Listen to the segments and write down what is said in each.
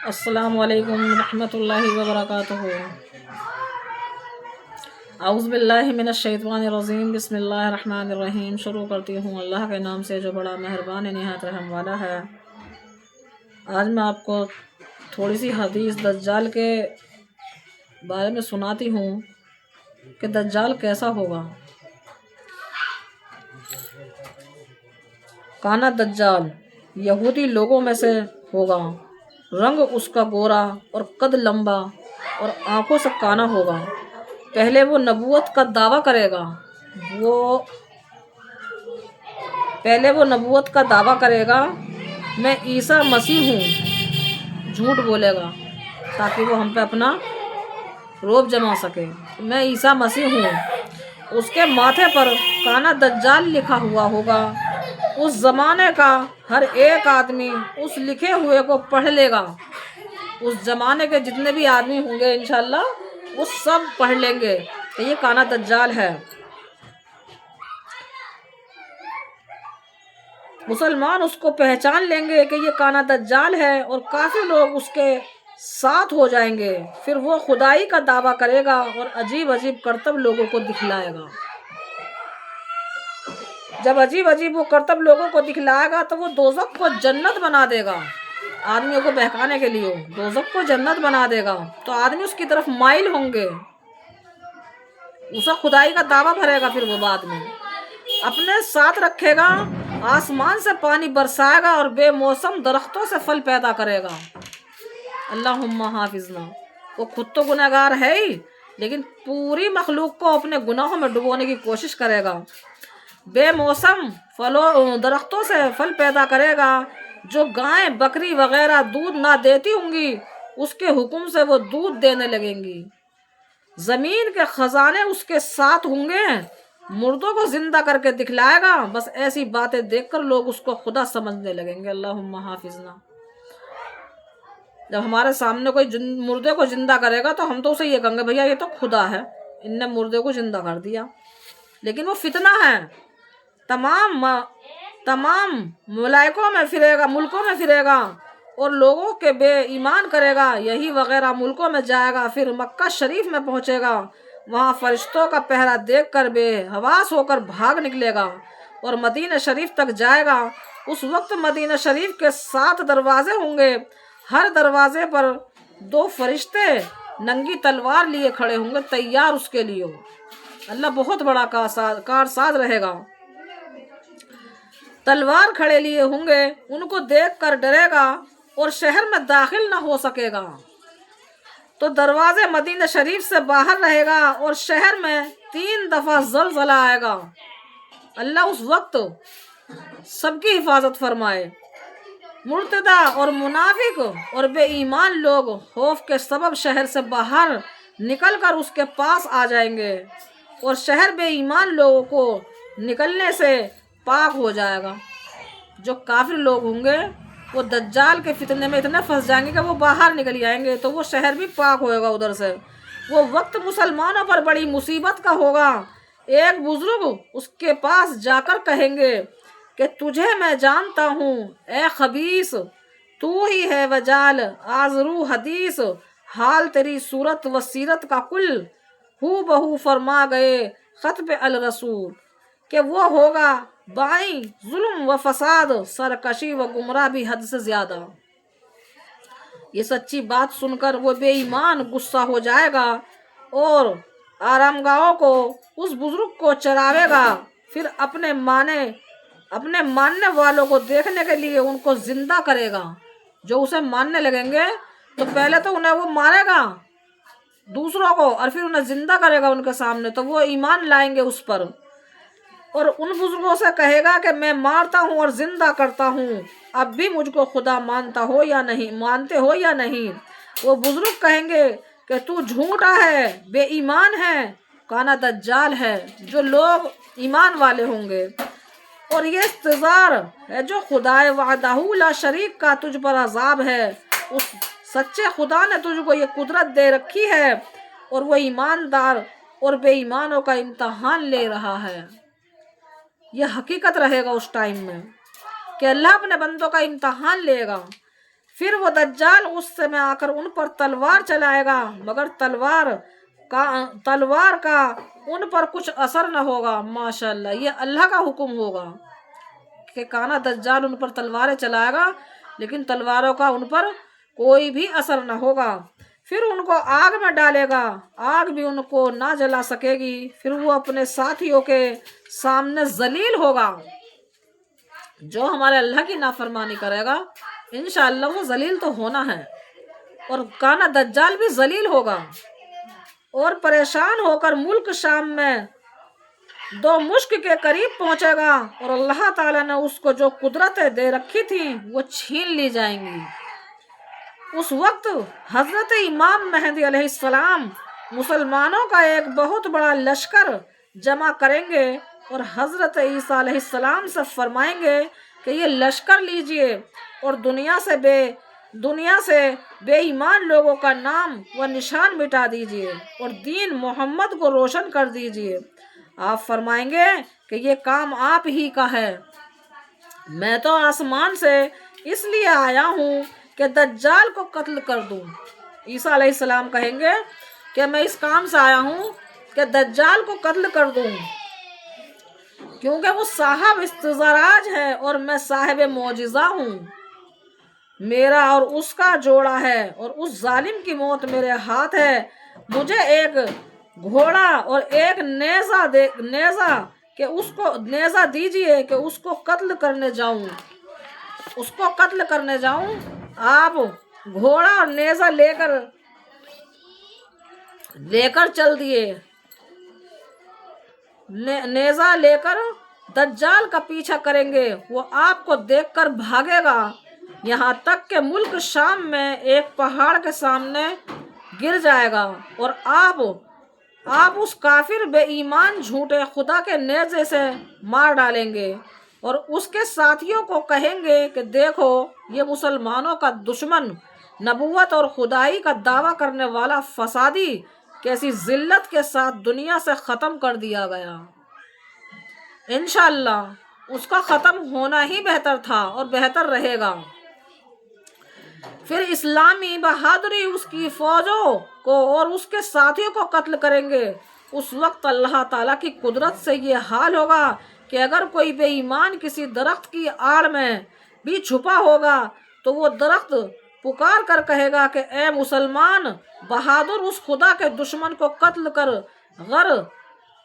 السلام علیکم ورحمۃ اللہ وبرکاتہ۔ اعوذ باللہ من الشیطان الرجیم، بسم اللہ الرحمن الرحیم۔ شروع کرتی ہوں اللہ کے نام سے جو بڑا مہربان نہایت رحم والا ہے۔ آج میں آپ کو تھوڑی سی حدیث دجال کے بارے میں سناتی ہوں کہ دجال کیسا ہوگا۔ کانا دجال یہودی لوگوں میں سے ہوگا، رنگ اس کا گورا اور قد لمبا اور آنکھوں سے کانا ہوگا۔ پہلے وہ نبوت کا دعویٰ کرے گا میں عیسیٰ مسیح ہوں، جھوٹ بولے گا تاکہ وہ ہم پہ اپنا روب جما سکے۔ میں عیسیٰ مسیح ہوں۔ اس کے ماتھے پر کانا دجال لکھا ہوا ہوگا۔ اس زمانے کا ہر ایک آدمی اس لکھے ہوئے کو پڑھ لے گا۔ اس زمانے کے جتنے بھی آدمی ہوں گے انشاءاللہ وہ سب پڑھ لیں گے کہ یہ کانا دجال ہے۔ مسلمان اس کو پہچان لیں گے کہ یہ کانا دجال ہے اور کافی لوگ اس کے ساتھ ہو جائیں گے۔ پھر وہ خدائی کا دعویٰ کرے گا اور عجیب عجیب کرتب لوگوں کو دکھلائے گا۔ جب عجیب عجیب وہ کرتب لوگوں کو دکھلائے گا تو وہ دوزخ کو جنت بنا دے گا۔ آدمیوں کو بہکانے کے لیے دوزخ کو جنت بنا دے گا تو آدمی اس کی طرف مائل ہوں گے۔ اسے خدائی کا دعویٰ بھرے گا۔ پھر وہ بعد میں اپنے ساتھ رکھے گا، آسمان سے پانی برسائے گا اور بے موسم درختوں سے پھل پیدا کرے گا۔ اللہم حافظنا۔ وہ خود تو گنہگار ہے ہی لیکن پوری مخلوق کو اپنے گناہوں میں ڈبونے کی کوشش کرے گا۔ بے موسم درختوں سے پھل پیدا کرے گا۔ جو گائیں بکری وغیرہ دودھ نہ دیتی ہوں گی اس کے حکم سے وہ دودھ دینے لگیں گی۔ زمین کے خزانے اس کے ساتھ ہوں گے۔ مردوں کو زندہ کر کے دکھلائے گا۔ بس ایسی باتیں دیکھ کر لوگ اس کو خدا سمجھنے لگیں گے۔ اللہم حافظنا۔ جب ہمارے سامنے کوئی مردے کو زندہ کرے گا تو ہم تو اسے یہ کہیں گے بھیا یہ تو خدا ہے، ان نے مردے کو زندہ کر دیا۔ لیکن وہ فتنہ ہے، تمام ملائکوں میں پھرے گا، ملکوں میں پھرے گا اور لوگوں کے بے ایمان کرے گا۔ یہی وغیرہ ملکوں میں جائے گا، پھر مکہ شریف میں پہنچے گا، وہاں فرشتوں کا پہرا دیکھ کر بے حواس ہو کر بھاگ نکلے گا اور مدینہ شریف تک جائے گا۔ اس وقت مدینہ شریف کے 7 دروازے ہوں گے، ہر دروازے پر 2 فرشتے ننگی تلوار لیے کھڑے ہوں گے تیار اس کے لیے۔ اللہ بہت بڑا کارساز رہے گا۔ تلوار کھڑے لیے ہوں گے، ان کو دیکھ کر ڈرے گا اور شہر میں داخل نہ ہو سکے گا تو دروازے مدینہ شریف سے باہر رہے گا اور شہر میں 3 دفعہ زلزلہ آئے گا۔ اللہ اس وقت سب کی حفاظت فرمائے۔ مرتدہ اور منافق اور بے ایمان لوگ خوف کے سبب شہر سے باہر نکل کر اس کے پاس آ جائیں گے اور شہر بے ایمان لوگوں کو نکلنے سے پاک ہو جائے گا۔ جو کافر لوگ ہوں گے وہ دجال کے فتنے میں اتنے پھنس جائیں گے کہ وہ باہر نکل جائیں گے تو وہ شہر بھی پاک ہوئے گا ادھر سے۔ وہ وقت مسلمانوں پر بڑی مصیبت کا ہوگا۔ ایک بزرگ اس کے پاس جا کر کہیں گے کہ تجھے میں جانتا ہوں اے خبیث، تو ہی ہے وجال آزرو حدیث، حال تیری صورت و سیرت کا کل ہو بہو فرما گئے خط پہ الرسول، کہ وہ ہوگا بائیں ظلم و فساد، سرکشی و گمراہ بھی حد سے زیادہ۔ یہ سچی بات سن کر وہ بے ایمان غصہ ہو جائے گا اور آرام گاہوں کو اس بزرگ کو چراوے گا، پھر اپنے ماننے والوں کو دیکھنے کے لیے ان کو زندہ کرے گا۔ جو اسے ماننے لگیں گے تو پہلے تو انہیں وہ مارے گا دوسروں کو اور پھر انہیں زندہ کرے گا ان کے سامنے، تو وہ ایمان لائیں گے اس پر اور ان بزرگوں سے کہے گا کہ میں مارتا ہوں اور زندہ کرتا ہوں، اب بھی مجھ کو خدا مانتے ہو یا نہیں۔ وہ بزرگ کہیں گے کہ تو جھوٹا ہے، بے ایمان ہے، کانا دجال ہے۔ جو لوگ ایمان والے ہوں گے اور یہ انتظار ہے جو خدائے وحدہ لا شریک کا تجھ پر عذاب ہے، اس سچے خدا نے تجھ کو یہ قدرت دے رکھی ہے اور وہ ایماندار اور بے ایمانوں کا امتحان لے رہا ہے۔ یہ حقیقت رہے گا اس ٹائم میں کہ اللہ اپنے بندوں کا امتحان لے گا۔ پھر وہ دجال غصے میں آ کر ان پر تلوار چلائے گا، مگر تلوار کا ان پر کچھ اثر نہ ہوگا۔ ماشاءاللہ، یہ اللہ کا حکم ہوگا کہ کانا دجال ان پر تلواریں چلائے گا، لیکن تلواروں کا ان پر کوئی بھی اثر نہ ہوگا۔ پھر ان کو آگ میں ڈالے گا، آگ بھی ان کو نہ جلا سکے گی۔ پھر وہ اپنے ساتھیوں کے سامنے ذلیل ہوگا۔ جو ہمارے اللہ کی نافرمانی کرے گا انشاءاللہ وہ ذلیل تو ہونا ہے، اور کانا دجال بھی ذلیل ہوگا اور پریشان ہو کر ملک شام میں دو مشک کے قریب پہنچے گا، اور اللہ تعالیٰ نے اس کو جو قدرتیں دے رکھی تھی وہ چھین لی جائیں گی۔ اس وقت حضرت امام مہدی علیہ السلام مسلمانوں کا ایک بہت بڑا لشکر جمع کریں گے اور حضرت عیسیٰ علیہ السلام سے فرمائیں گے کہ یہ لشکر لیجئے اور دنیا سے بے ایمان لوگوں کا نام و نشان مٹا دیجئے اور دین محمد کو روشن کر دیجئے۔ آپ فرمائیں گے کہ یہ کام آپ ہی کا ہے، میں تو آسمان سے اس لیے آیا ہوں کہ دجال کو قتل کر دوں۔ عیسیٰ علیہ السلام کہیں گے کہ میں اس کام سے آیا ہوں کہ دجال کو قتل کر دوں، کیونکہ وہ صاحب استدراج ہے اور میں صاحب معجزہ ہوں، میرا اور اس کا جوڑا ہے اور اس ظالم کی موت میرے ہاتھ ہے۔ مجھے ایک گھوڑا اور ایک نیزہ دیجئے کہ اس کو قتل کرنے جاؤں۔ آپ گھوڑا اور نیزہ لے کر چل دیے، نیزہ لے کر دجال کا پیچھا کریں گے، وہ آپ کو دیکھ کر بھاگے گا، یہاں تک کہ ملک شام میں ایک پہاڑ کے سامنے گر جائے گا، اور آپ اس کافر بے ایمان جھوٹے خدا کے نیزے سے مار ڈالیں گے، اور اس کے ساتھیوں کو کہیں گے کہ دیکھو یہ مسلمانوں کا دشمن، نبوت اور خدائی کا دعویٰ کرنے والا فسادی کیسی ذلت کے ساتھ دنیا سے ختم کر دیا گیا۔ انشاءاللہ اس کا ختم ہونا ہی بہتر تھا اور بہتر رہے گا۔ پھر اسلامی بہادری اس کی فوجوں کو اور اس کے ساتھیوں کو قتل کریں گے۔ اس وقت اللہ تعالیٰ کی قدرت سے یہ حال ہوگا کہ اگر کوئی بے ایمان کسی درخت کی آڑ میں بھی چھپا ہوگا تو وہ درخت پکار کر کہے گا کہ اے مسلمان بہادر، اس خدا کے دشمن کو قتل کر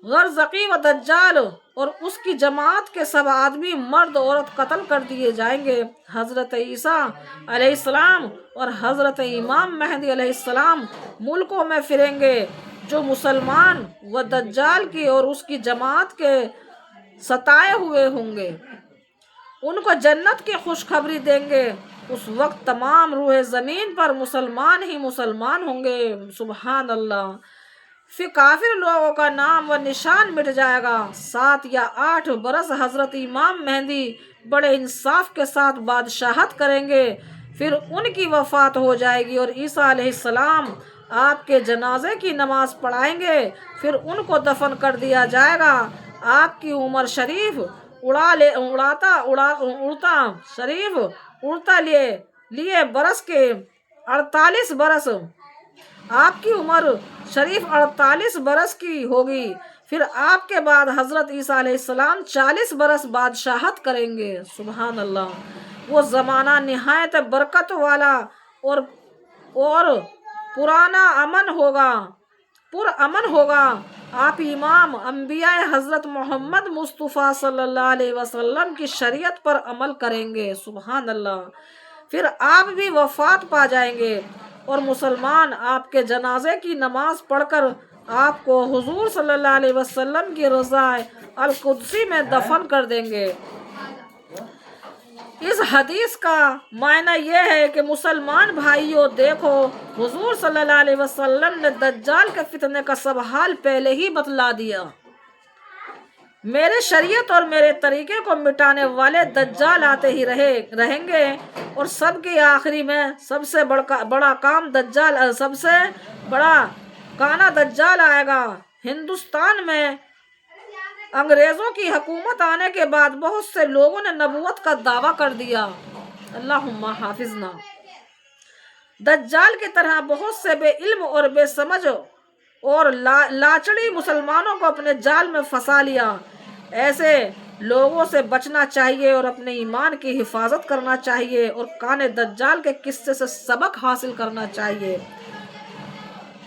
غرزقی و دجال اور اس کی جماعت کے سب آدمی مرد عورت قتل کر دیے جائیں گے۔ حضرت عیسیٰ علیہ السلام اور حضرت امام مہدی علیہ السلام ملکوں میں پھریں گے جو مسلمان و دجال کی اور اس کی جماعت کے ستائے ہوئے ہوں گے، ان کو جنت کی خوشخبری دیں گے۔ اس وقت تمام روح زمین پر مسلمان ہی مسلمان ہوں گے۔ سبحان اللہ۔ پھر کافر لوگوں کا نام و نشان مٹ جائے گا۔ 7 یا 8 برس حضرت امام مہدی بڑے انصاف کے ساتھ بادشاہت کریں گے، پھر ان کی وفات ہو جائے گی اور عیسیٰ علیہ السلام آپ کے جنازے کی نماز پڑھائیں گے، پھر ان کو دفن کر دیا جائے گا۔ آپ کی عمر شریف اڑتا لیے برس کے 48 برس، آپ کی عمر شریف 48 برس کی ہوگی۔ پھر آپ کے بعد حضرت عیسیٰ علیہ السلام 40 برس بادشاہت کریں گے۔ سبحان اللہ۔ وہ زمانہ نہایت برکت والا اور پرامن ہوگا۔ آپ امام انبیاء حضرت محمد مصطفیٰ صلی اللہ علیہ وسلم کی شریعت پر عمل کریں گے۔ سبحان اللہ۔ پھر آپ بھی وفات پا جائیں گے اور مسلمان آپ کے جنازے کی نماز پڑھ کر آپ کو حضور صلی اللہ علیہ وسلم کی روضہ القدسی میں دفن کر دیں گے۔ اس حدیث کا معنی یہ ہے کہ مسلمان بھائیوں دیکھو، حضور صلی اللہ علیہ وسلم نے دجال کے فتنے کا سب حال پہلے ہی بتلا دیا۔ میرے شریعت اور میرے طریقے کو مٹانے والے دجال آتے ہی رہیں گے، اور سب کے آخری میں سب سے بڑا کانا دجال آئے گا۔ ہندوستان میں انگریزوں کی حکومت آنے کے بعد بہت سے لوگوں نے نبوت کا دعویٰ کر دیا۔ اللہم حافظنا۔ دجال کی طرح بہت سے بے علم اور بے سمجھ اور لاچڑی مسلمانوں کو اپنے جال میں پھنسا لیا۔ ایسے لوگوں سے بچنا چاہیے اور اپنے ایمان کی حفاظت کرنا چاہیے اور کان دجال کے قصے سے سبق حاصل کرنا چاہیے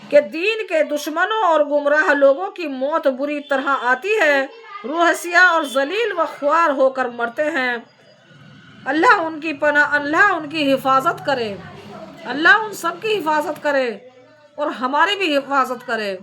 کہ دین کے دشمنوں اور گمراہ لوگوں کی موت بری طرح آتی ہے، روح سیاہ اور ذلیل و خوار ہو کر مرتے ہیں۔ اللہ ان کی پناہ، اللہ ان کی حفاظت کرے، اللہ ان سب کی حفاظت کرے اور ہماری بھی حفاظت کرے۔